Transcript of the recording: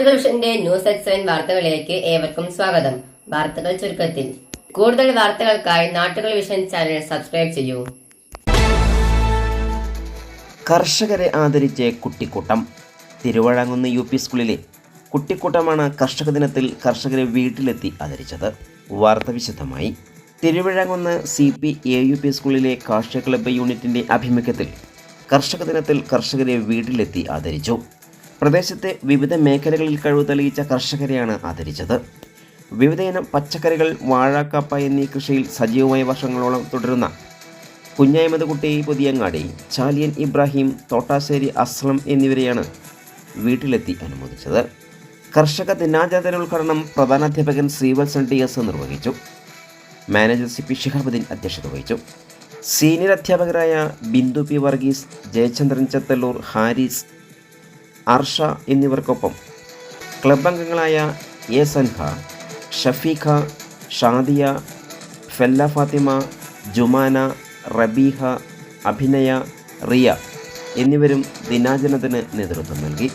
നാട്ടുകൾ വിഷന്റെ news at 7 വാർത്തകളിലേക്ക് ഏവർക്കും സ്വാഗതം. വാർത്തകൾ ചുരുക്കത്തിൽ. കൂടുതൽ വാർത്തകൾക്കായി നാട്ടുകൾ വിഷൻ ചാനൽ സബ്സ്ക്രൈബ് ചെയ്യൂ. കർഷകരെ ആദരിച്ച് കുട്ടിക്കൂട്ടം. തിരുവഴാങ്കുന്ന് UP സ്കൂളിലെ കുട്ടിക്കൂട്ടമാണ് കർഷക ദിനത്തിൽ കർഷകരെ വീട്ടിലെത്തി ആദരിച്ചത്. വാർത്ത വിശദമായി. തിരുവഴാങ്കുന്ന് CP AUP സ്കൂളിലെ കാർഷിക ക്ലബ്ബ് യൂണിറ്റിൻ്റെ ആഭിമുഖ്യത്തിൽ കർഷക ദിനത്തിൽ കർഷകരെ വീട്ടിലെത്തി ആദരിച്ചു. പ്രദേശത്തെ വിവിധ മേഖലകളിൽ കഴിവ് തെളിയിച്ച കർഷകരെയാണ് ആദരിച്ചത്. വിവിധയിനം പച്ചക്കറികൾ, വാഴ, കപ്പ എന്നീ കൃഷിയിൽ സജീവമായ വർഷങ്ങളോളം തുടരുന്ന കുഞ്ഞായ്മത് കുട്ടി പുതിയങ്ങാടി, ചാലിയൻ ഇബ്രാഹിം, തോട്ടാശ്ശേരി അസ്ലം എന്നിവരെയാണ് വീട്ടിലെത്തി അനുമോദിച്ചത്. കർഷക ദിനാചരണ ഉദ്ഘാടനം പ്രധാനാധ്യാപകൻ ശ്രീവത്സൻ TS നിർവഹിച്ചു. മാനേജർ CP ഷിഹാബുദ്ദീൻ അധ്യക്ഷത വഹിച്ചു. സീനിയർ അധ്യാപകരായ ബിന്ദു P വർഗീസ്, ജയചന്ദ്രൻ ചത്തല്ലൂർ, ഹാരിസ്, അർഷ എന്നിവർക്കൊപ്പം ക്ലബ് അംഗങ്ങളായ A സൻഹ, ഷഫീഖ, ഷാദിയ, ഫെല്ല ഫാത്തിമ, ജുമാന, റബീഹ, അഭിനയ, റിയ എന്നിവരും ദിനാചരണത്തിന് നേതൃത്വം നൽകി.